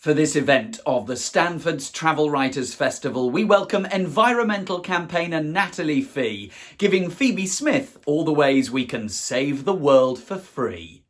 For this event of the Stanfords Travel Writers Festival, we welcome environmental campaigner Natalie Fee, giving Phoebe Smith all the ways we can save the world for free.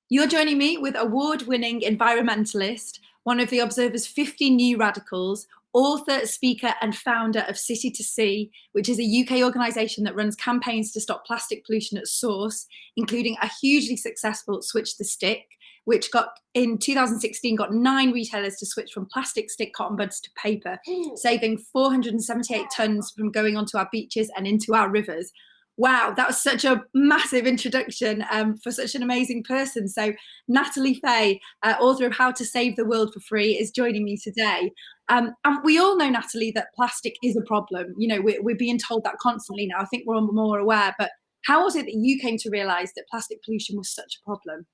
You're joining me with award-winning environmentalist, one of the Observer's 50 New Radicals, author, speaker and founder of City to Sea, which is a UK organisation that runs campaigns to stop plastic pollution at source, including a hugely successful Switch the Stick, which in 2016 got 9 retailers to switch from plastic stick cotton buds to paper, saving 478 tonnes from going onto our beaches and into our rivers. Wow, that was such a massive introduction for such an amazing person. So Natalie Fee, author of How to Save the World for Free, is joining me today. And we all know, Natalie, that plastic is a problem. You know, we're being told that constantly now. I think we're all more aware. But how was it that you came to realise that plastic pollution was such a problem?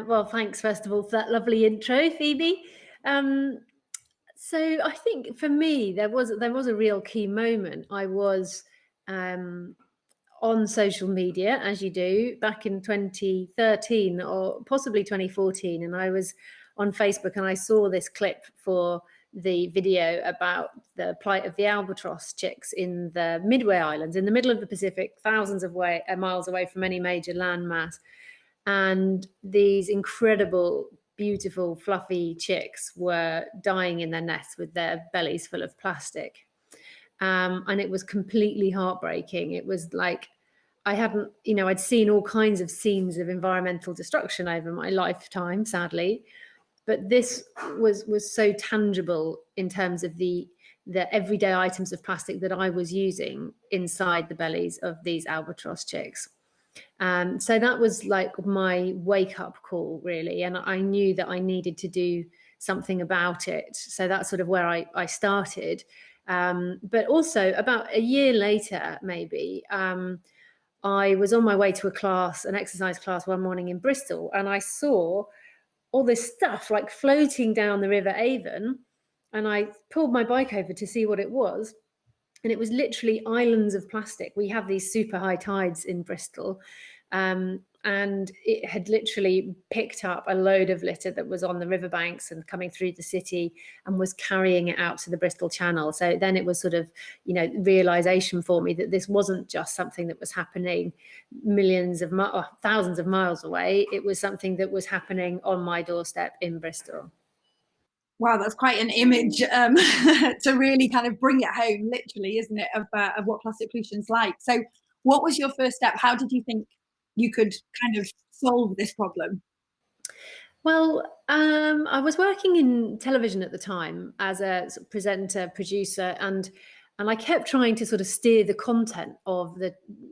Well, thanks, first of all, for that lovely intro, Phoebe. So I think for me, there was a real key moment. I was on social media, as you do, back in 2013 or possibly 2014, and I was on Facebook and I saw this clip for the video about the plight of the albatross chicks in the Midway Islands, in the middle of the Pacific, thousands of miles away from any major landmass. And these incredible, beautiful, fluffy chicks were dying in their nests with their bellies full of plastic. And it was completely heartbreaking. It was like I'd seen all kinds of scenes of environmental destruction over my lifetime, sadly. But this was so tangible in terms of the everyday items of plastic that I was using inside the bellies of these albatross chicks. So that was like my wake-up call, really. And I knew that I needed to do something about it. So that's sort of where I started. But also about a year later, maybe, I was on my way to an exercise class one morning in Bristol, and I saw all this stuff like floating down the River Avon. And I pulled my bike over to see what it was. And it was literally islands of plastic. We have these super high tides in Bristol. And it had literally picked up a load of litter that was on the riverbanks and coming through the city and was carrying it out to the Bristol Channel. So then it was sort of, realization for me that this wasn't just something that was happening thousands of miles away. It was something that was happening on my doorstep in Bristol. Wow, that's quite an image to really kind of bring it home, literally, isn't it, of what plastic pollution's like. So what was your first step? How did you think you could kind of solve this problem? Well, I was working in television at the time as a presenter, producer, and I kept trying to sort of steer the content of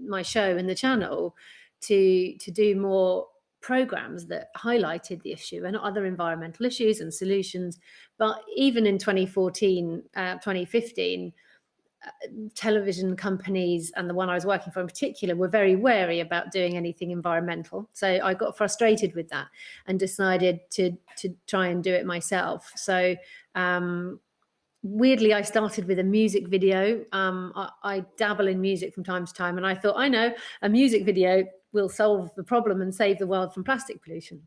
my show and the channel to do more programs that highlighted the issue and other environmental issues and solutions. But even in 2014, 2015, television companies, and the one I was working for in particular, were very wary about doing anything environmental. So I got frustrated with that and decided to try and do it myself. So weirdly, I started with a music video. I dabble in music from time to time, and I thought, I know, a music video will solve the problem and save the world from plastic pollution,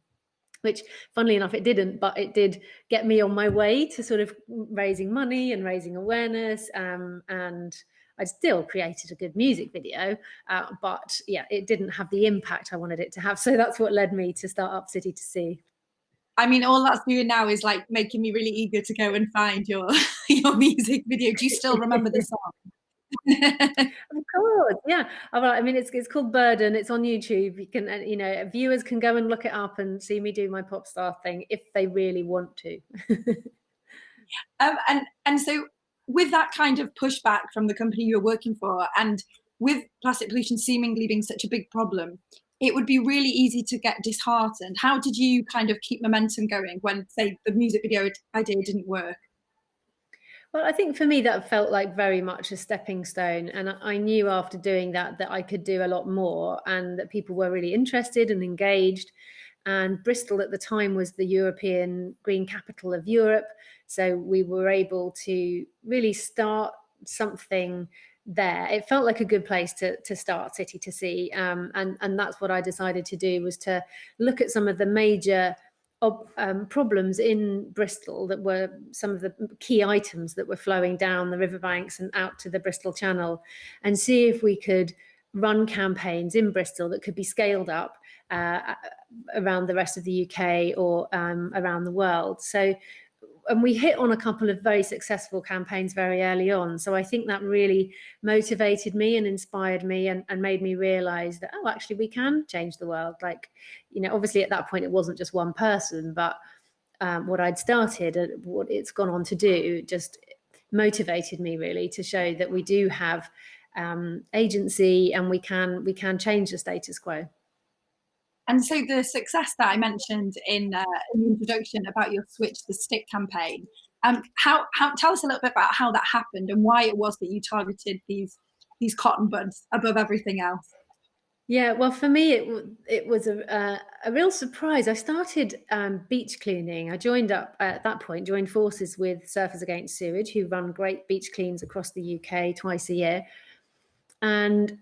which funnily enough it didn't, but it did get me on my way to sort of raising money and raising awareness, and I still created a good music video, but yeah, it didn't have the impact I wanted it to have. So that's what led me to start up City to Sea. I mean, all that's doing now is like making me really eager to go and find your music video. Do you still remember the song? Of course, yeah. I mean, it's called Burden. It's on YouTube. You can, viewers can go and look it up and see me do my pop star thing if they really want to. And so, with that kind of pushback from the company you're working for, and with plastic pollution seemingly being such a big problem, it would be really easy to get disheartened. How did you kind of keep momentum going when, say, the music video idea didn't work? Well, I think for me that felt like very much a stepping stone. And I knew after doing that I could do a lot more and that people were really interested and engaged. And Bristol at the time was the European green capital of Europe. So we were able to really start something there. It felt like a good place to start City to Sea. And that's what I decided to do, was to look at some of the major problems in Bristol that were some of the key items that were flowing down the riverbanks and out to the Bristol Channel, and see if we could run campaigns in Bristol that could be scaled up around the rest of the UK or around the world. So, and we hit on a couple of very successful campaigns very early on. So I think that really motivated me and inspired me and made me realize that, oh, actually we can change the world. Like, you know, obviously at that point it wasn't just one person, but what I'd started and what it's gone on to do just motivated me really to show that we do have agency and we can change the status quo. And so the success that I mentioned in the introduction about your Switch the Stick campaign, how tell us a little bit about how that happened and why it was that you targeted these cotton buds above everything else. Yeah, well, for me, it was a real surprise. I started beach cleaning. I joined up at that point, joined forces with Surfers Against Sewage, who run great beach cleans across the UK twice a year. And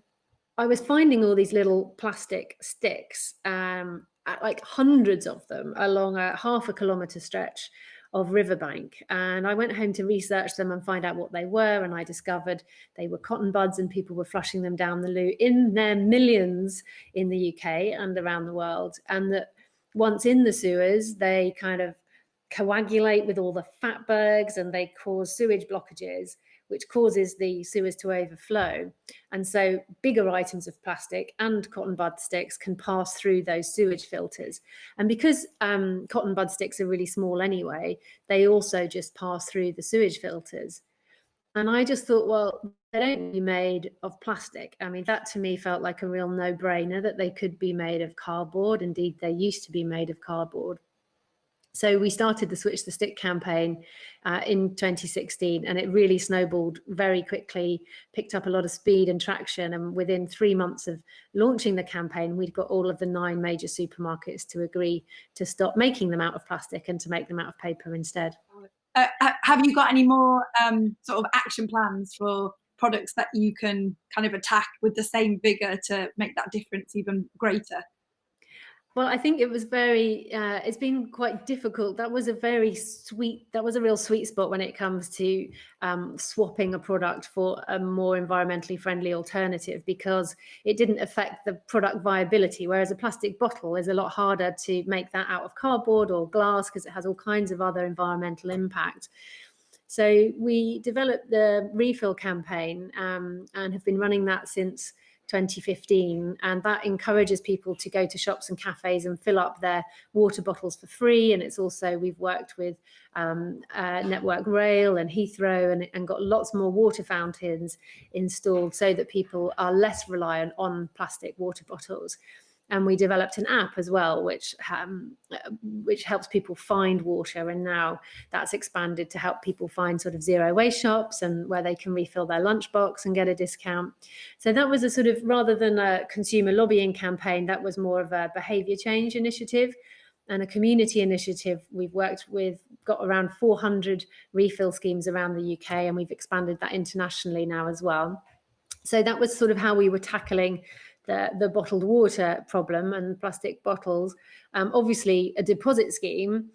I was finding all these little plastic sticks, like hundreds of them along a half a kilometre stretch of riverbank. And I went home to research them and find out what they were. And I discovered they were cotton buds and people were flushing them down the loo in their millions in the UK and around the world. And that once in the sewers, they kind of coagulate with all the fatbergs and they cause sewage blockages, which causes the sewers to overflow. And so bigger items of plastic and cotton bud sticks can pass through those sewage filters. And because cotton bud sticks are really small anyway, they also just pass through the sewage filters. And I just thought, well, they don't be made of plastic. I mean, that to me felt like a real no-brainer that they could be made of cardboard. Indeed, they used to be made of cardboard. So we started the Switch the Stick campaign in 2016, and it really snowballed very quickly, picked up a lot of speed and traction. And within 3 months of launching the campaign, we'd got all of the 9 major supermarkets to agree to stop making them out of plastic and to make them out of paper instead. Have you got any more sort of action plans for products that you can kind of attack with the same vigor to make that difference even greater? Well, I think it was it's been quite difficult. That was a real sweet spot when it comes to swapping a product for a more environmentally friendly alternative, because it didn't affect the product viability. Whereas a plastic bottle is a lot harder to make that out of cardboard or glass because it has all kinds of other environmental impact. So we developed the refill campaign and have been running that since 2015, and that encourages people to go to shops and cafes and fill up their water bottles for free. And it's also, we've worked with Network Rail and Heathrow and got lots more water fountains installed so that people are less reliant on plastic water bottles. And we developed an app as well, which helps people find water. And now that's expanded to help people find sort of zero waste shops and where they can refill their lunchbox and get a discount. So that was a sort of, rather than a consumer lobbying campaign, that was more of a behaviour change initiative and a community initiative. We've got around 400 refill schemes around the UK, and we've expanded that internationally now as well. So that was sort of how we were tackling the bottled water problem and plastic bottles. Obviously, a deposit scheme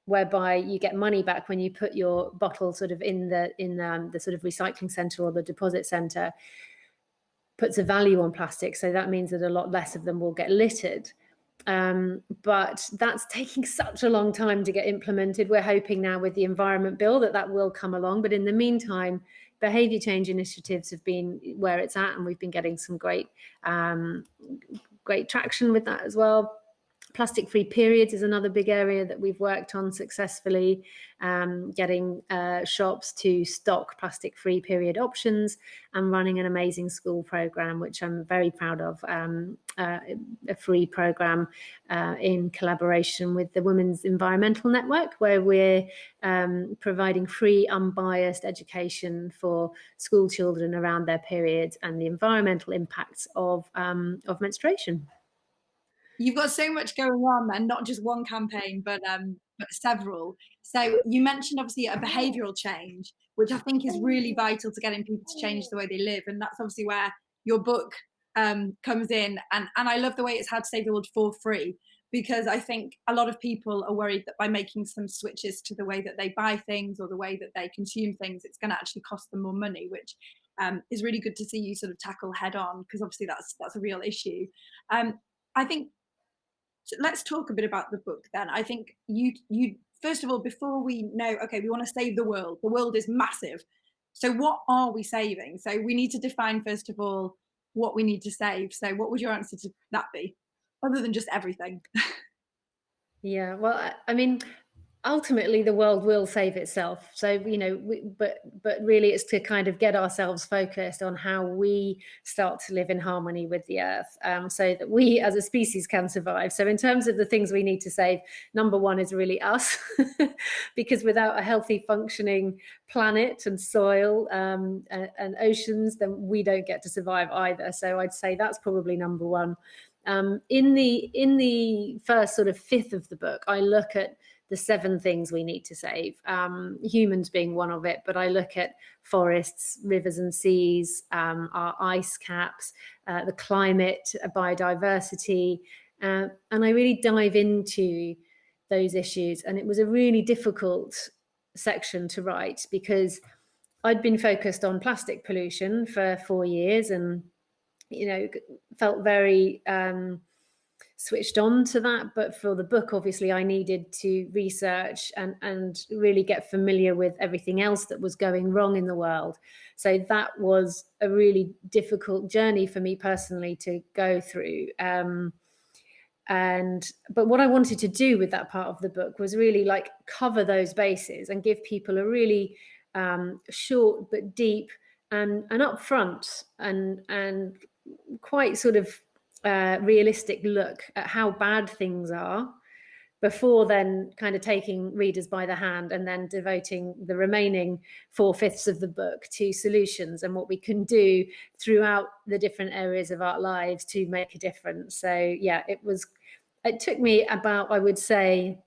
whereby you get money back when you put your bottle sort of in the sort of recycling centre or the deposit centre puts a value on plastic. So that means that a lot less of them will get littered. But that's taking such a long time to get implemented. We're hoping now with the Environment Bill that will come along. But in the meantime, behaviour change initiatives have been where it's at, and we've been getting some great traction with that as well. Plastic-free periods is another big area that we've worked on successfully, getting shops to stock plastic-free period options and running an amazing school programme, which I'm very proud of, a free programme in collaboration with the Women's Environmental Network, where we're providing free, unbiased education for school children around their periods and the environmental impacts of menstruation. You've got so much going on, and not just one campaign, but several. So you mentioned obviously a behavioural change, which I think is really vital to getting people to change the way they live, and that's obviously where your book comes in. And I love the way it's how to save the world for free. because I think a lot of people are worried that by making some switches to the way that they buy things or the way that they consume things, it's going to actually cost them more money, which is really good to see you sort of tackle head on, because obviously that's a real issue. I think, so let's talk a bit about the book then. I think you first of all, before we know, okay, we want to save the world is massive. So what are we saving? So we need to define, first of all, what we need to save. So what would your answer to that be, other than just everything? Yeah, well, I mean, ultimately the world will save itself. So, but really it's to kind of get ourselves focused on how we start to live in harmony with the earth, so that we as a species can survive. So in terms of the things we need to save, number one is really us, because without a healthy functioning planet and soil, and oceans, then we don't get to survive either. So I'd say that's probably number one. In the first sort of fifth of the book, I look at the 7 things we need to save, humans being one of it, but I look at forests, rivers and seas, our ice caps, the climate, biodiversity, and I really dive into those issues. And it was a really difficult section to write because I'd been focused on plastic pollution for 4 years, and felt very switched on to that. But for the book, obviously, I needed to research and really get familiar with everything else that was going wrong in the world. So that was a really difficult journey for me personally to go through. But what I wanted to do with that part of the book was really like cover those bases and give people a really short but deep and upfront and quite sort of realistic look at how bad things are, before then kind of taking readers by the hand and then devoting the remaining 4/5 of the book to solutions and what we can do throughout the different areas of our lives to make a difference. So yeah, it took me about, I would say,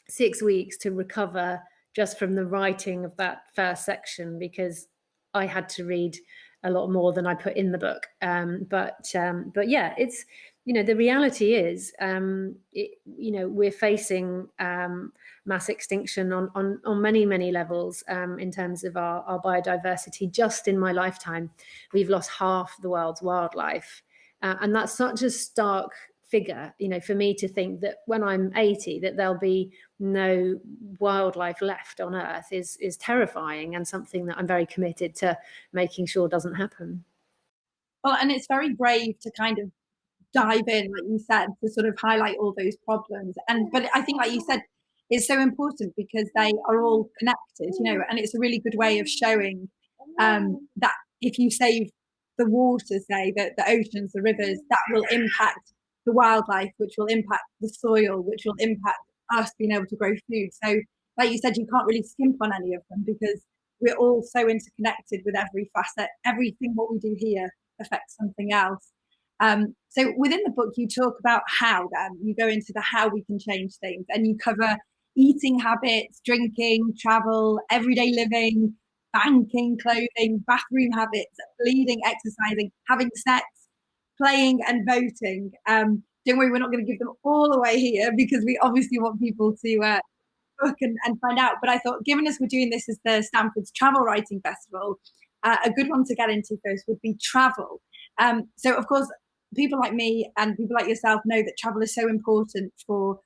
6 weeks to recover just from the writing of that first section, because I had to read a lot more than I put in the book. But yeah, it's, the reality is, we're facing mass extinction on many, many levels in terms of our biodiversity. Just in my lifetime, we've lost half the world's wildlife. And that's such a stark figure, for me to think that when I'm 80, that there'll be no wildlife left on Earth is terrifying, and something that I'm very committed to making sure doesn't happen. Well, and it's very brave to kind of dive in, like you said, to sort of highlight all those problems. But I think, like you said, it's so important because they are all connected, and it's a really good way of showing that if you save the water, say, the oceans, the rivers, that will impact the wildlife, which will impact the soil, which will impact us being able to grow food. So, like you said, you can't really skimp on any of them because we're all so interconnected with every facet. Everything what we do here affects something else. So within the book, you talk about how, then you go into the how we can change things, and you cover eating habits, drinking, travel, everyday living, banking, clothing, bathroom habits, bleeding, exercising, having sex, playing and voting. Don't worry, we're not going to give them all away here because we obviously want people to book and find out. But I thought, given as we're doing this as the Stanfords Travel Writing Festival, a good one to get into first would be travel. So of course, people like me and people like yourself know that travel is so important for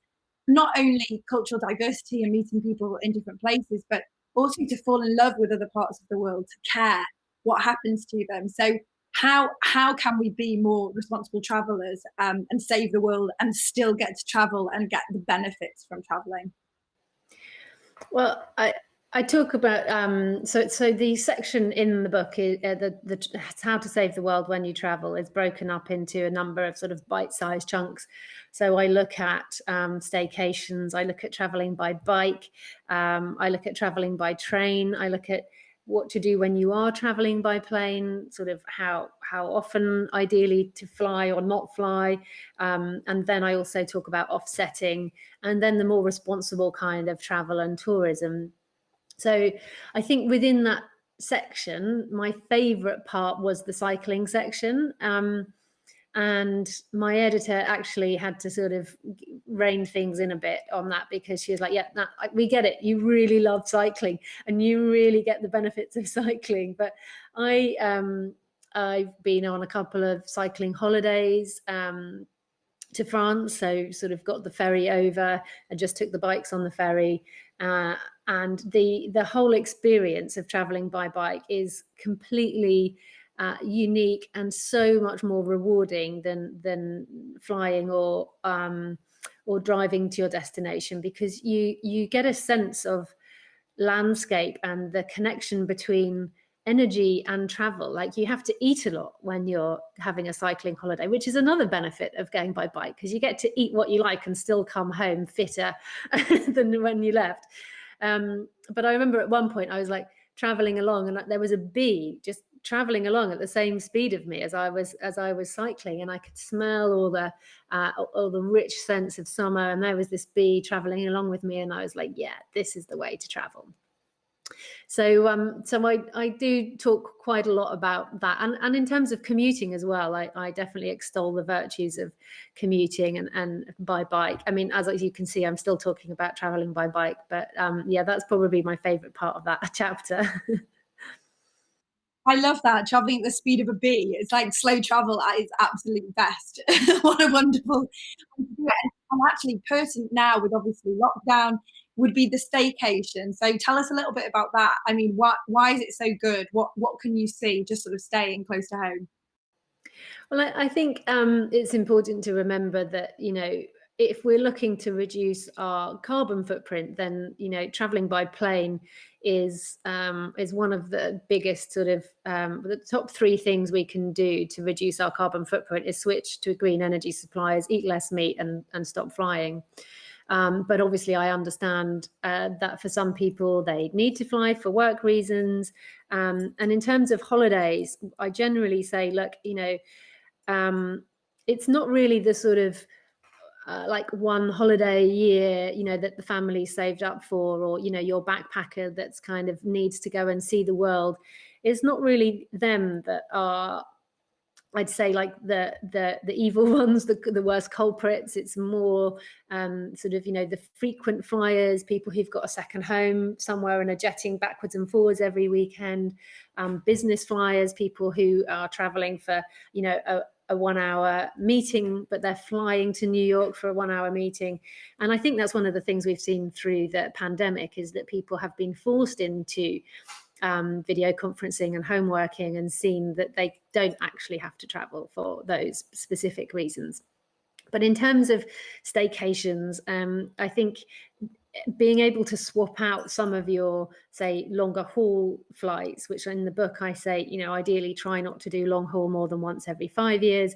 not only cultural diversity and meeting people in different places, but also to fall in love with other parts of the world, to care what happens to them. So how can we be more responsible travelers and save the world and still get to travel and get the benefits from traveling? Well, I talk about so the section in the book is the how to save the world when you travel is broken up into a number of sort of bite-sized chunks. So I look at staycations, I look at traveling by bike, I look at traveling by train, I look at what to do when you are traveling by plane, sort of how often ideally to fly or not fly. And then I also talk about offsetting, and then the more responsible kind of travel and tourism. So I think within that section, my favorite part was the cycling section. And my editor actually had to sort of reined things in a bit on that, because she was like, yeah, Nat, we get it, you really love cycling and you really get the benefits of cycling. But I've been on a couple of cycling holidays to France, so sort of got the ferry over and just took the bikes on the ferry, and the whole experience of traveling by bike is completely unique and so much more rewarding than flying or driving to your destination, because you get a sense of landscape and the connection between energy and travel. Like, you have to eat a lot when you're having a cycling holiday, which is another benefit of going by bike, because you get to eat what you like and still come home fitter than when you left. But I remember at one point I was like traveling along, and there was a bee just traveling along at the same speed of me as I was cycling, and I could smell all the rich scents of summer, and there was this bee traveling along with me, and I was like, yeah, this is the way to travel. So I do talk quite a lot about that, and in terms of commuting as well, I definitely extol the virtues of commuting and by bike. I mean, as you can see, I'm still talking about traveling by bike, but yeah, that's probably my favorite part of that chapter. I love that, traveling at the speed of a bee. It's like slow travel at its absolute best. What a wonderful. And actually, person now with obviously lockdown would be the staycation. So tell us a little bit about that. I mean, why is it so good? What can you see just sort of staying close to home? Well, I think it's important to remember that, if we're looking to reduce our carbon footprint, then, traveling by plane is one of the biggest sort of the top three things we can do to reduce our carbon footprint is switch to green energy supplies, eat less meat, and stop flying. But obviously, I understand that for some people, they need to fly for work reasons. And in terms of holidays, I generally say, look, it's not really the sort of like one holiday a year, that the family saved up for, or, your backpacker that's kind of needs to go and see the world. It's not really them that are, I'd say, like the evil ones, the worst culprits. It's more sort of, the frequent flyers, people who've got a second home somewhere and are jetting backwards and forwards every weekend, business flyers, people who are traveling for, a 1 hour meeting, but they're flying to New York for a 1 hour meeting. And I think that's one of the things we've seen through the pandemic, is that people have been forced into video conferencing and home working, and seen that they don't actually have to travel for those specific reasons. But in terms of staycations, I think being able to swap out some of your, say, longer haul flights, which in the book I say, ideally try not to do long haul more than once every 5 years,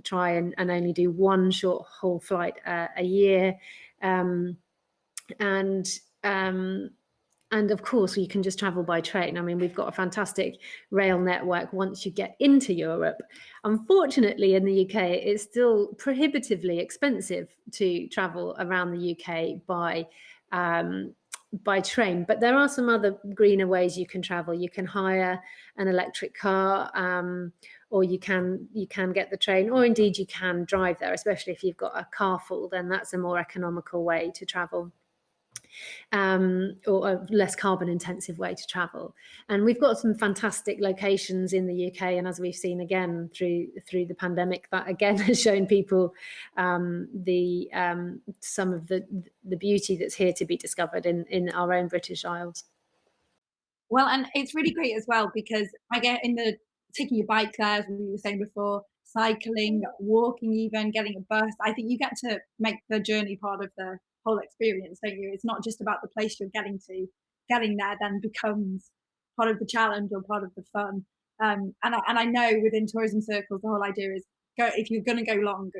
try and only do one short haul flight a year. And of course, you can just travel by train. I mean, we've got a fantastic rail network once you get into Europe. Unfortunately, in the UK, it's still prohibitively expensive to travel around the UK by train. But there are some other greener ways you can travel. You can hire an electric car, or you can get the train, or indeed you can drive there, especially if you've got a car full, then that's a more economical way to travel. Or a less carbon intensive way to travel. And we've got some fantastic locations in the UK, and as we've seen again through the pandemic, that again has shown people some of the beauty that's here to be discovered in our own British Isles. Well, and it's really great as well, because I get taking your bike there, as we were saying before, cycling, walking, even getting a bus. I think you get to make the journey part of the whole experience, don't you? It's not just about the place you're getting to. Getting there then becomes part of the challenge or part of the fun. And I know within tourism circles, the whole idea is go, if you're going to go long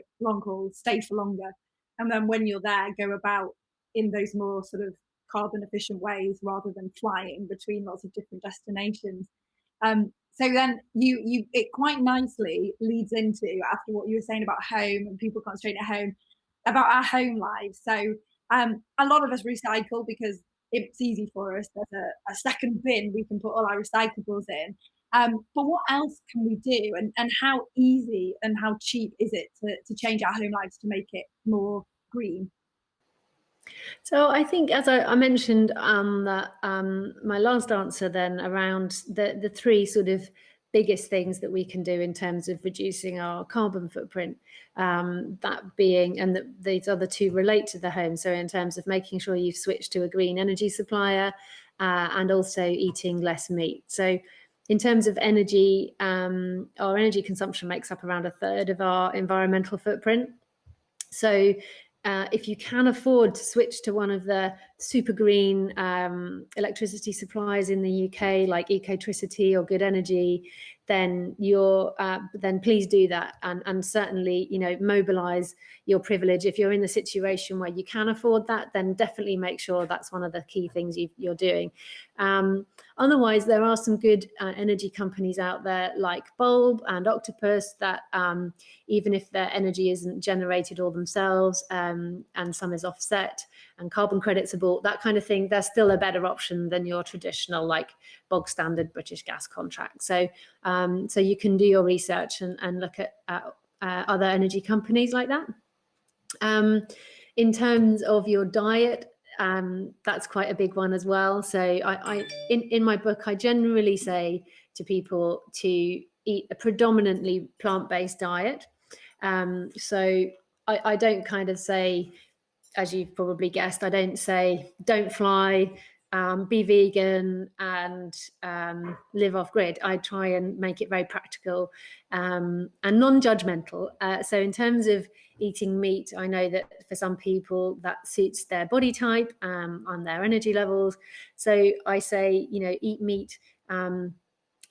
haul, stay for longer, and then when you're there, go about in those more sort of carbon efficient ways rather than flying between lots of different destinations. So then it quite nicely leads into, after what you were saying about home and people concentrating at home, about our home lives. So a lot of us recycle because it's easy for us. There's a second bin we can put all our recyclables in. But what else can we do, and how easy and how cheap is it to change our home lives to make it more green? So I think, as I mentioned, that my last answer then around the three sort of biggest things that we can do in terms of reducing our carbon footprint, that being, and these other two relate to the home. So in terms of making sure you've switched to a green energy supplier, and also eating less meat. So in terms of energy, our energy consumption makes up around a third of our environmental footprint. So if you can afford to switch to one of the super green electricity suppliers in the UK, like Ecotricity or Good Energy, then then please do that, and certainly, you know, mobilise your privilege. If you're in the situation where you can afford that, then definitely make sure that's one of the key things you're doing. Otherwise, there are some good energy companies out there like Bulb and Octopus that even if their energy isn't generated all themselves, and some is offset and carbon credits are bought, that kind of thing, they're still a better option than your traditional, like, bog standard British gas contract. So so you can do your research and look at other energy companies like that. In terms of your diet, that's quite a big one as well. So in my book, I generally say to people to eat a predominantly plant-based diet. So I don't kind of say, as you've probably guessed, I don't say don't fly, be vegan, and live off grid. I try and make it very practical and non-judgmental. So in terms of eating meat, I know that for some people that suits their body type and their energy levels. So I say, you know, eat meat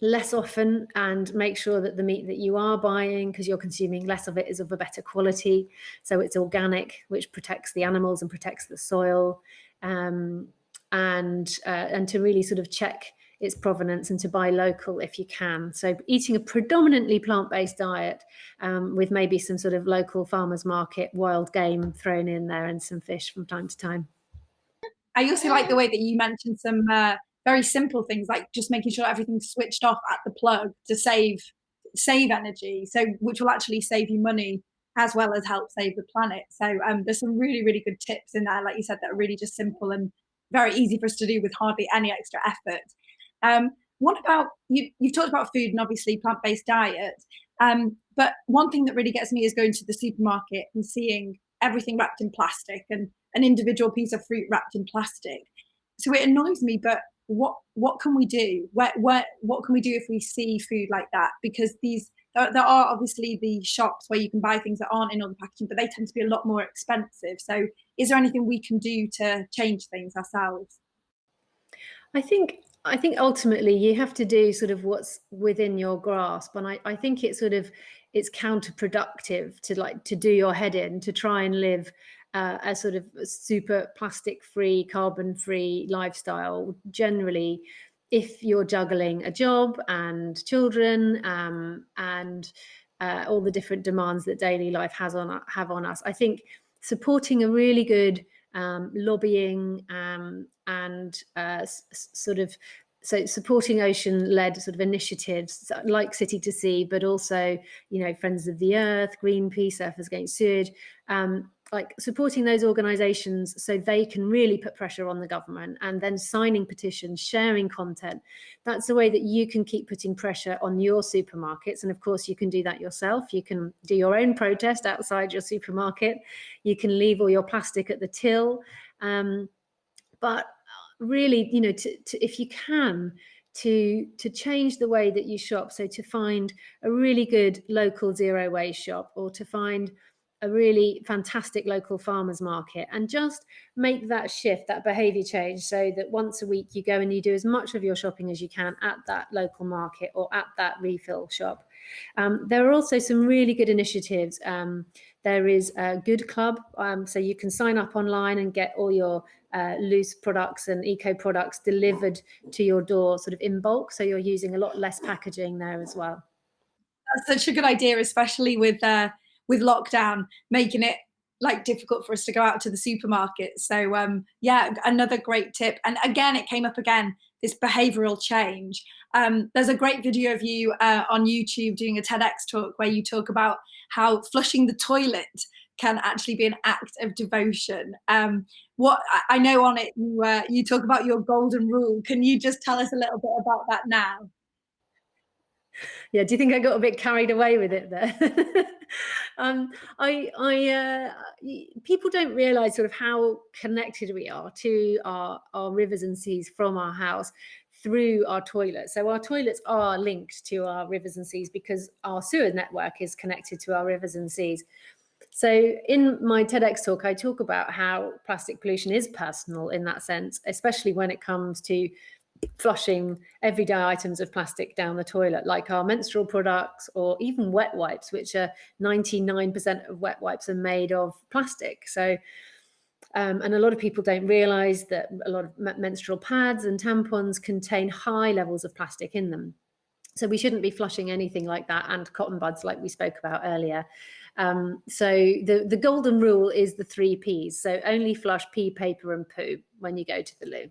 less often, and make sure that the meat that you are buying, because you're consuming less of it, is of a better quality. So it's organic, which protects the animals and protects the soil, and to really sort of check its provenance and to buy local if you can. So eating a predominantly plant-based diet with maybe some sort of local farmers market wild game thrown in there and some fish from time to time. I also like the way that you mentioned some very simple things, like just making sure everything's switched off at the plug to save energy, so which will actually save you money as well as help save the planet. So there's some really, really good tips in there, like you said, that are really just simple and very easy for us to do with hardly any extra effort. What about you've talked about food and obviously plant-based diet, but one thing that really gets me is going to the supermarket and seeing everything wrapped in plastic and an individual piece of fruit wrapped in plastic. So it annoys me, but what can we do? What can we do if we see food like that? Because there are obviously the shops where you can buy things that aren't in all the packaging, but they tend to be a lot more expensive. So is there anything we can do to change things ourselves? I think ultimately you have to do sort of what's within your grasp, and I think it's counterproductive to do your head in to try and live a sort of super plastic-free, carbon-free lifestyle. Generally, if you're juggling a job and children and all the different demands that daily life have on us, I think supporting a really good lobbying and sort of supporting ocean-led sort of initiatives like City to Sea, but also, you know, Friends of the Earth, Greenpeace, Surfers Against Sewage, like supporting those organisations so they can really put pressure on the government, and then signing petitions, sharing content. That's the way that you can keep putting pressure on your supermarkets. And of course, you can do that yourself. You can do your own protest outside your supermarket. You can leave all your plastic at the till. But really, you know, if you can, to change the way that you shop. So to find a really good local zero waste shop, or to find a really fantastic local farmers market, and just make that shift, that behavior change, so that once a week you go and you do as much of your shopping as you can at that local market or at that refill shop. There are also some really good initiatives. There is a Good Club, so you can sign up online and get all your loose products and eco products delivered to your door sort of in bulk, so you're using a lot less packaging there as well. That's such a good idea, especially with lockdown making it like difficult for us to go out to the supermarket. So yeah, another great tip. And again, it came up again, this behavioral change. There's a great video of you on YouTube doing a TEDx talk where you talk about how flushing the toilet can actually be an act of devotion. What I know on it, you talk about your golden rule. Can you just tell us a little bit about that now? Yeah, do you think I got a bit carried away with it there? People don't realise sort of how connected we are to our rivers and seas from our house through our toilets. So our toilets are linked to our rivers and seas because our sewer network is connected to our rivers and seas. So in my TEDx talk, I talk about how plastic pollution is personal in that sense, especially when it comes to flushing everyday items of plastic down the toilet, like our menstrual products or even wet wipes, which are 99% of wet wipes are made of plastic. So, and a lot of people don't realize that a lot of menstrual pads and tampons contain high levels of plastic in them. So we shouldn't be flushing anything like that, and cotton buds like we spoke about earlier. So the golden rule is the 3 Ps. So only flush pee, paper and poo when you go to the loo.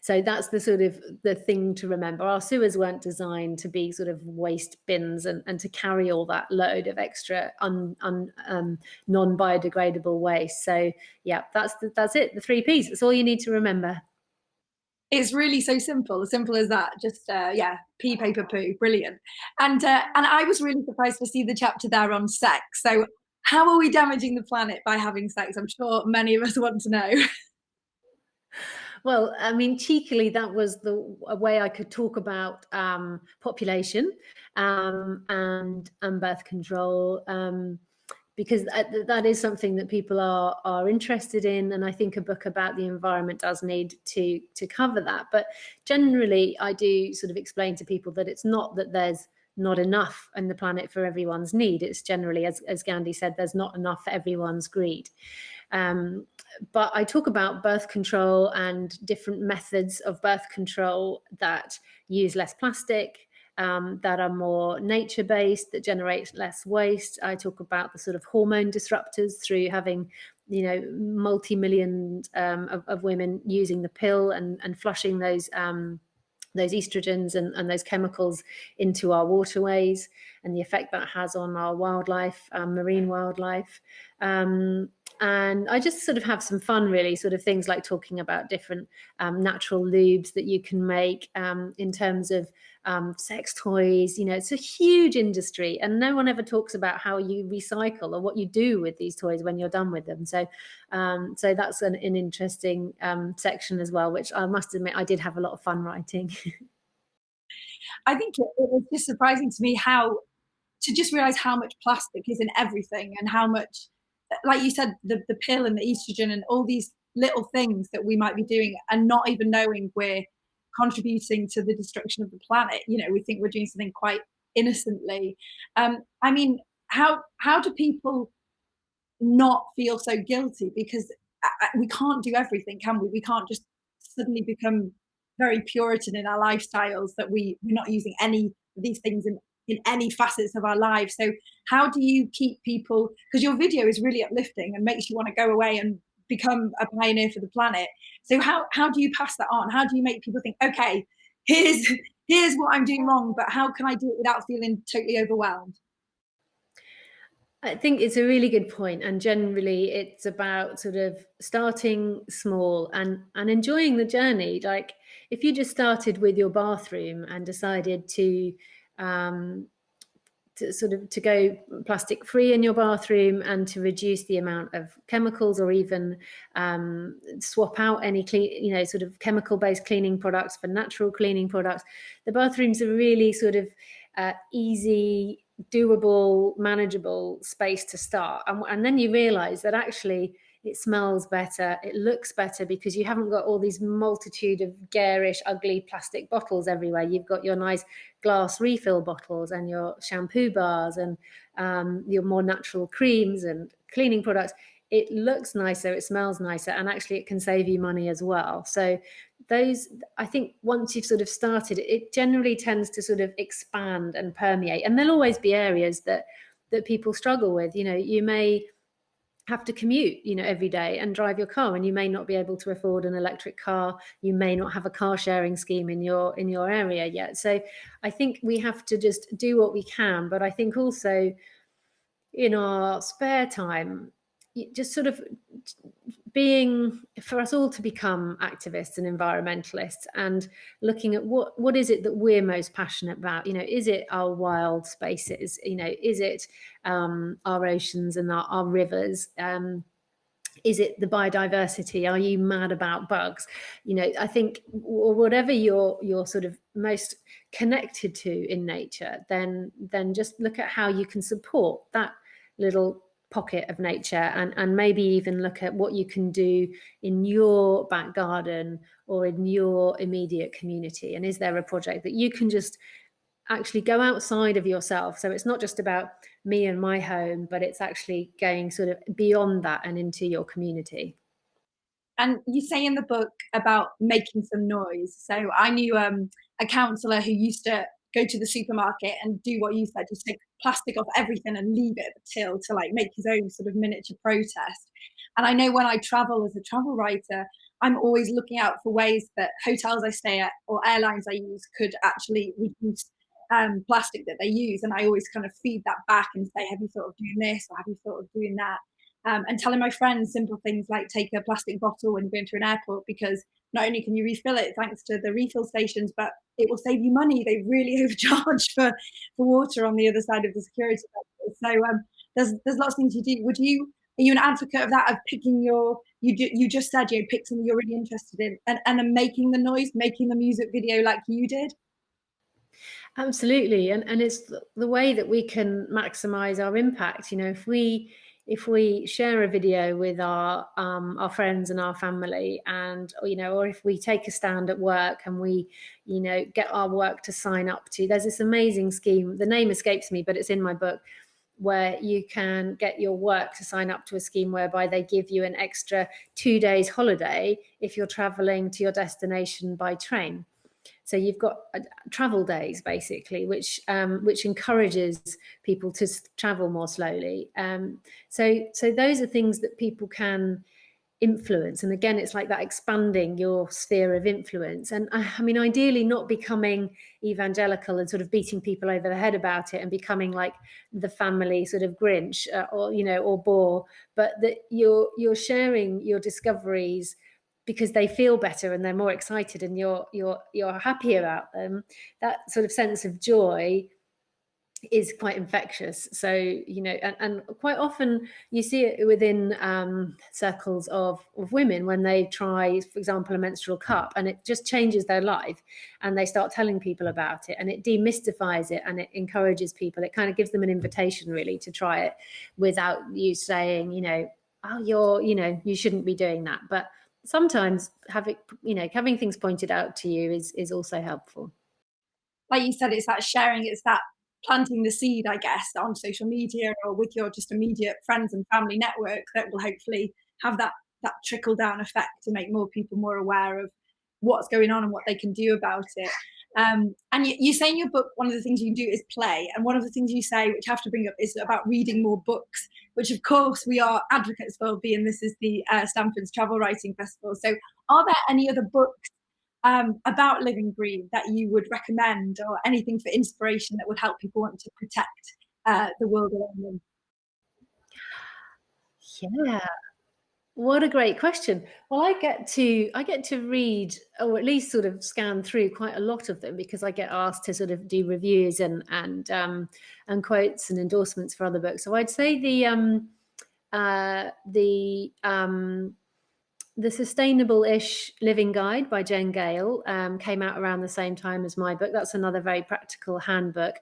So that's the sort of the thing to remember. Our sewers weren't designed to be sort of waste bins and to carry all that load of extra non-biodegradable waste. So yeah, that's it. The 3 Ps. That's all you need to remember. It's really so simple, as simple as that. Just yeah, pee, paper, poo, brilliant. And I was really surprised to see the chapter there on sex. So how are we damaging the planet by having sex? I'm sure many of us want to know. Well, I mean, cheekily, that was a way I could talk about population and birth control, because that is something that people are interested in, and I think a book about the environment does need to cover that. But generally, I do sort of explain to people that it's not that there's not enough on the planet for everyone's need. It's generally, as Gandhi said, there's not enough for everyone's greed. But I talk about birth control and different methods of birth control that use less plastic, that are more nature-based, that generate less waste. I talk about the sort of hormone disruptors through having, multi-millions of women using the pill and flushing those estrogens and those chemicals into our waterways, and the effect that has on our wildlife, marine wildlife. And I just sort of have some fun, really, sort of things like talking about different natural lubes that you can make in terms of sex toys. It's a huge industry, and no one ever talks about how you recycle or what you do with these toys when you're done with them. So that's an interesting section as well, which I must admit I did have a lot of fun writing. I think it was just surprising to me to just realize how much plastic is in everything, and how much, like you said, the pill and the estrogen and all these little things that we might be doing and not even knowing we're contributing to the destruction of the planet. We think we're doing something quite innocently. I mean, how do people not feel so guilty? Because we can't do everything, can we? We can't just suddenly become very Puritan in our lifestyles that we're not using any of these things in any facets of our lives. So how do you keep people, because your video is really uplifting and makes you want to go away and become a pioneer for the planet. So how do you pass that on? How do you make people think, okay, here's what I'm doing wrong, but how can I do it without feeling totally overwhelmed? I think it's a really good point, and generally it's about sort of starting small and enjoying the journey. Like if you just started with your bathroom and decided to go plastic free in your bathroom and to reduce the amount of chemicals, or even swap out any sort of chemical based cleaning products for natural cleaning products, the bathrooms are really sort of easy, doable, manageable space to start. And then you realize that actually it smells better, it looks better, because you haven't got all these multitude of garish, ugly plastic bottles everywhere. You've got your nice glass refill bottles and your shampoo bars and your more natural creams and cleaning products. It looks nicer, it smells nicer, and actually it can save you money as well. So those, I think once you've sort of started, it generally tends to sort of expand and permeate. And there'll always be areas that people struggle with. You may have to commute, every day and drive your car, and you may not be able to afford an electric car. You may not have a car sharing scheme in your area yet. So I think we have to just do what we can. But I think also in our spare time, just sort of being, for us all to become activists and environmentalists, and looking at what is it that we're most passionate about. Is it our wild spaces? Is it our oceans and our rivers? Is it the biodiversity? Are you mad about bugs? I think whatever you're sort of most connected to in nature, then just look at how you can support that little pocket of nature, and maybe even look at what you can do in your back garden or in your immediate community. And is there a project that you can just actually go outside of yourself? So it's not just about me and my home, but it's actually going sort of beyond that and into your community. And you say in the book about making some noise. So I knew a counsellor who used to go to the supermarket and do what you said, just take plastic off everything and leave it at the till to like make his own sort of miniature protest. And I know when I travel as a travel writer, I'm always looking out for ways that hotels I stay at or airlines I use could actually reduce plastic that they use. And I always kind of feed that back and say, have you thought of doing this, or have you thought of doing that? And telling my friends simple things like take a plastic bottle when you go into an airport, because not only can you refill it thanks to the refill stations, but it will save you money. They really overcharge for water on the other side of the security desk. So there's lots of things you do. Are you an advocate of that, of picking you just said pick something you're really interested in, and then making the noise, making the music video like you did? Absolutely, and it's the way that we can maximize our impact. If we share a video with our friends and our family, and or if we take a stand at work and we get our work to sign up to, there's this amazing scheme, the name escapes me, but it's in my book, where you can get your work to sign up to a scheme whereby they give you an extra 2 days holiday if you're traveling to your destination by train. So you've got travel days, basically, which encourages people to travel more slowly. So those are things that people can influence. And again, it's like that, expanding your sphere of influence. And I mean, ideally not becoming evangelical and sort of beating people over the head about it and becoming like the family sort of Grinch, or bore, but that you're sharing your discoveries because they feel better and they're more excited and you're happy about them. That sort of sense of joy is quite infectious. So, and quite often you see it within circles of women when they try, for example, a menstrual cup, and it just changes their life, and they start telling people about it, and it demystifies it, and it encourages people. It kind of gives them an invitation really to try it without you saying, oh, you shouldn't be doing that. But sometimes having things pointed out to you is also helpful. Like you said, it's that sharing, it's that planting the seed, I guess, on social media or with your just immediate friends and family network that will hopefully have that trickle down effect to make more people more aware of what's going on and what they can do about it. And you say in your book, one of the things you do is play. And one of the things you say, which I have to bring up, is about reading more books, which of course we are advocates for, being this is the Stanfords Travel Writing Festival. So are there any other books about living green that you would recommend, or anything for inspiration that would help people want to protect the world around them? Yeah. What a great question. Well, I get to read, or at least sort of scan through quite a lot of them, because I get asked to sort of do reviews and quotes and endorsements for other books. So I'd say the Sustainable-ish Living Guide by Jen Gale came out around the same time as my book. That's another very practical handbook.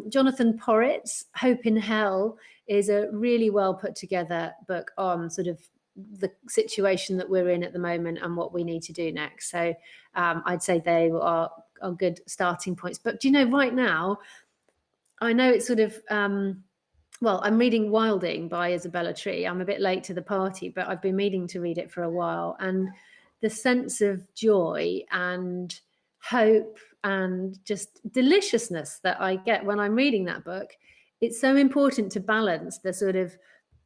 Jonathan Porritt's Hope in Hell is a really well put together book on sort of the situation that we're in at the moment and what we need to do next. So I'd say they are good starting points. But right now, I know it's sort of well, I'm reading Wilding by Isabella Tree. I'm a bit late to the party, but I've been meaning to read it for a while. And the sense of joy and hope and just deliciousness that I get when I'm reading that book, it's so important to balance the sort of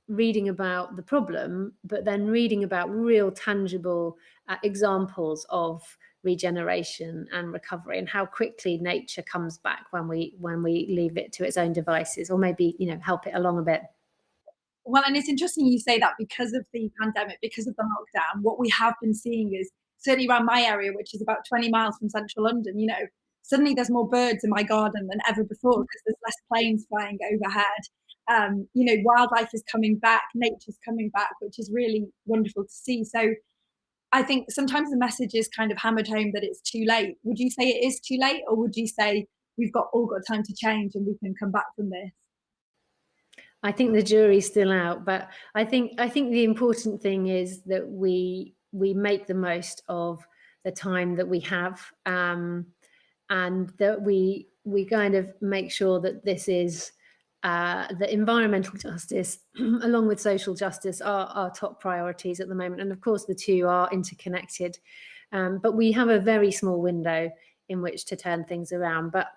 reading about the problem, but then reading about real tangible examples of regeneration and recovery, and how quickly nature comes back when we leave it to its own devices, or maybe, you know, help it along a bit. Well, and it's interesting you say that, because of the pandemic, because of the lockdown, what we have been seeing is, certainly around my area, which is about 20 miles from central London, you know, suddenly there's more birds in my garden than ever before because there's less planes flying overhead. You know, wildlife is coming back, nature's coming back, which is really wonderful to see. So I think sometimes the message is kind of hammered home that it's too late. Would you say it is too late, or would you say we've all got time to change and we can come back from this? I think the jury's still out, but I think the important thing is that we make the most of the time that we have, and that we kind of make sure that this is that environmental justice, along with social justice, are our top priorities at the moment. And of course, the two are interconnected, but we have a very small window in which to turn things around. But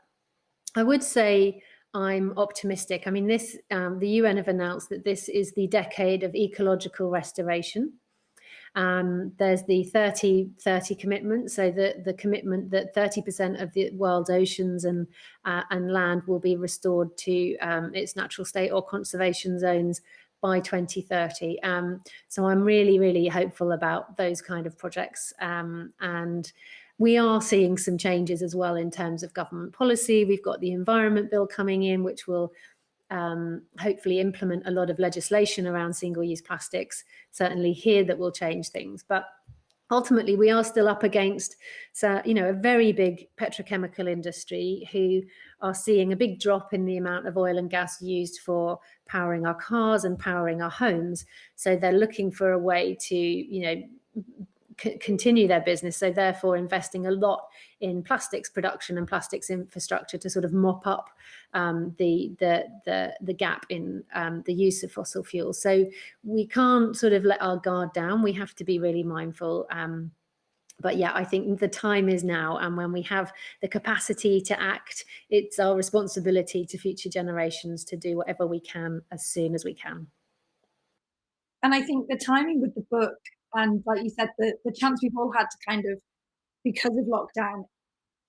I would say I'm optimistic. I mean, the UN have announced that this is the decade of ecological restoration. There's the 30-30 commitment, so the commitment that 30% of the world's oceans and land will be restored to its natural state or conservation zones by 2030. So I'm really, really hopeful about those kind of projects, and we are seeing some changes as well in terms of government policy. We've got the Environment Bill coming in, which will hopefully implement a lot of legislation around single-use plastics, certainly here, that will change things. But ultimately, we are still up against, you know, a very big petrochemical industry who are seeing a big drop in the amount of oil and gas used for powering our cars and powering our homes. So they're looking for a way to, you know, continue their business, so therefore investing a lot in plastics production and plastics infrastructure to sort of mop up the gap in the use of fossil fuels. So we can't sort of let our guard down. We have to be really mindful. But yeah, I think the time is now, and when we have the capacity to act, it's our responsibility to future generations to do whatever we can as soon as we can. And I think the timing with the book, and like you said, the chance we've all had to kind of, because of lockdown,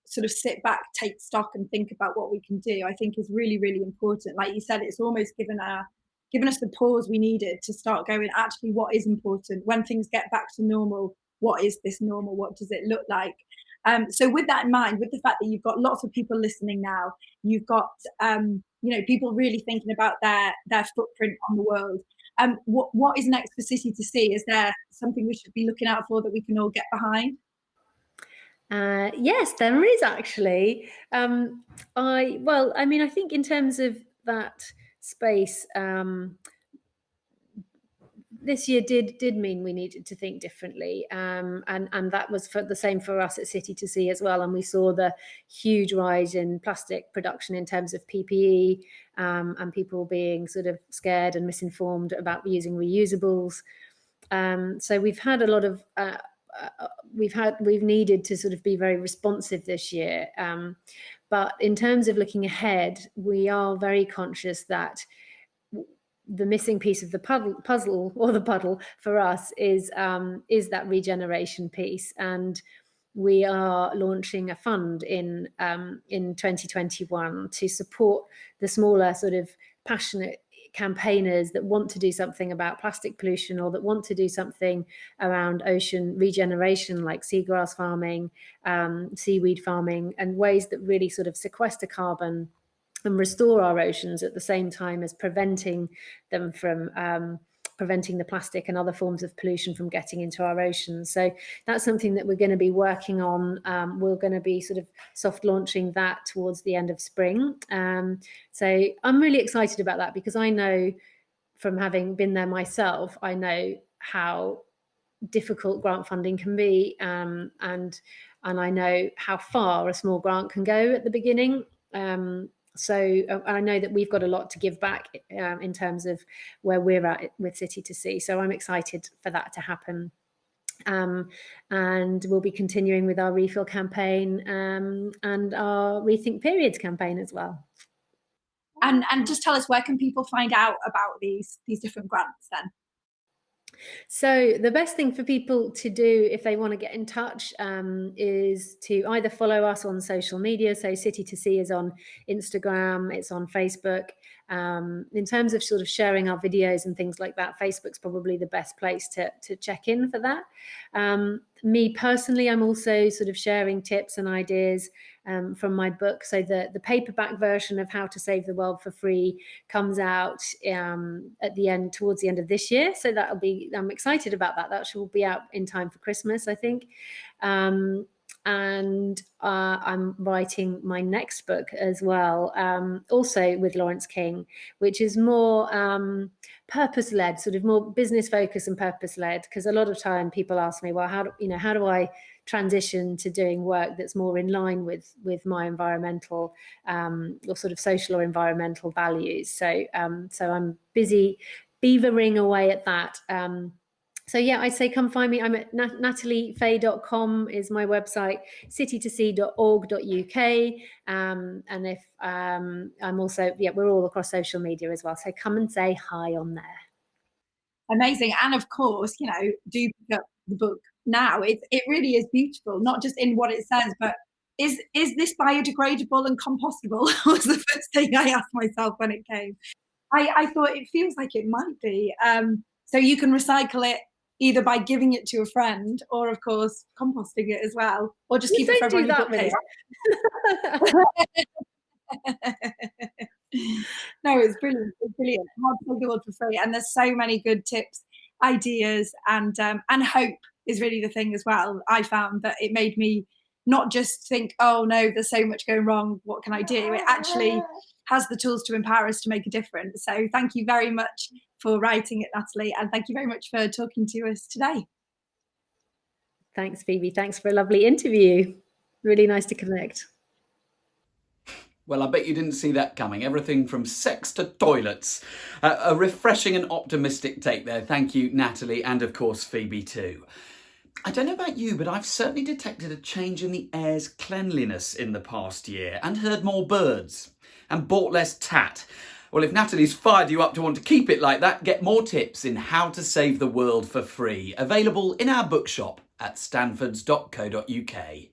sort of sit back, take stock and think about what we can do, I think is really, really important. Like you said, it's almost given us the pause we needed to start going, actually, what is important? When things get back to normal, what is this normal? What does it look like? So with that in mind, with the fact that you've got lots of people listening now, you've got you know, people really thinking about their footprint on the world. What is next for City to See? Is there something we should be looking out for that we can all get behind? Yes, there is actually. I mean, I think in terms of that space, this year did mean we needed to think differently, and that was the same for us at City to See as well. And we saw the huge rise in plastic production in terms of PPE, and people being sort of scared and misinformed about using reusables. So we've had a lot of we've needed to sort of be very responsive this year. But in terms of looking ahead, we are very conscious that the missing piece of the puzzle for us is that regeneration piece. And we are launching a fund in 2021 to support the smaller sort of passionate campaigners that want to do something about plastic pollution, or that want to do something around ocean regeneration, like seagrass farming, seaweed farming, and ways that really sort of sequester carbon and restore our oceans at the same time as preventing them from preventing the plastic and other forms of pollution from getting into our oceans. So that's something that we're going to be working on. We're going to be sort of soft launching that towards the end of spring. So I'm really excited about that, because I know, from having been there myself, I know how difficult grant funding can be, and I know how far a small grant can go at the beginning. So I know that we've got a lot to give back in terms of where we're at with City to See. So I'm excited for that to happen. And we'll be continuing with our refill campaign and our Rethink Periods campaign as well. And just tell us, where can people find out about these different grants then? So the best thing for people to do if they want to get in touch is to either follow us on social media. So City to Sea is on Instagram, it's on Facebook. In terms of sort of sharing our videos and things like that, Facebook's probably the best place to check in for that. Me personally, I'm also sort of sharing tips and ideas from my book. So the paperback version of How to Save the World for Free comes out towards the end of this year. So I'm excited about that. That will be out in time for Christmas, I think. And I'm writing my next book as well, also with Lawrence King, which is more purpose-led, sort of more business focused and purpose-led. Because a lot of time people ask me, well, how do I transition to doing work that's more in line with my environmental or sort of social or environmental values? So I'm busy beavering away at that. So yeah, I'd say come find me. I'm at nataliefee.com is my website, citytosea.org.uk. And if I'm also, we're all across social media as well. So come and say hi on there. Amazing. And of course, do pick up the book now. It really is beautiful, not just in what it says, but is this biodegradable and compostable? Was the first thing I asked myself when it came. I thought it feels like it might be. So you can recycle it either by giving it to a friend or, of course, composting it as well, or just keep it for everyone your bookcase. No, it's brilliant. It's brilliant. How to Save the World for Free, and there's so many good tips, ideas, and hope is really the thing as well. I found that it made me not just think, oh no, there's so much going wrong, what can I do? It actually has the tools to empower us to make a difference. So thank you very much for writing it, Natalie, and thank you very much for talking to us today. Thanks, Phoebe. Thanks for a lovely interview. Really nice to connect. Well, I bet you didn't see that coming. Everything from sex to toilets. A refreshing and optimistic take there. Thank you, Natalie, and of course, Phoebe too. I don't know about you, but I've certainly detected a change in the air's cleanliness in the past year and heard more birds and bought less tat. Well, if Natalie's fired you up to want to keep it like that, get more tips in How to Save the World for Free, available in our bookshop at stanfords.co.uk.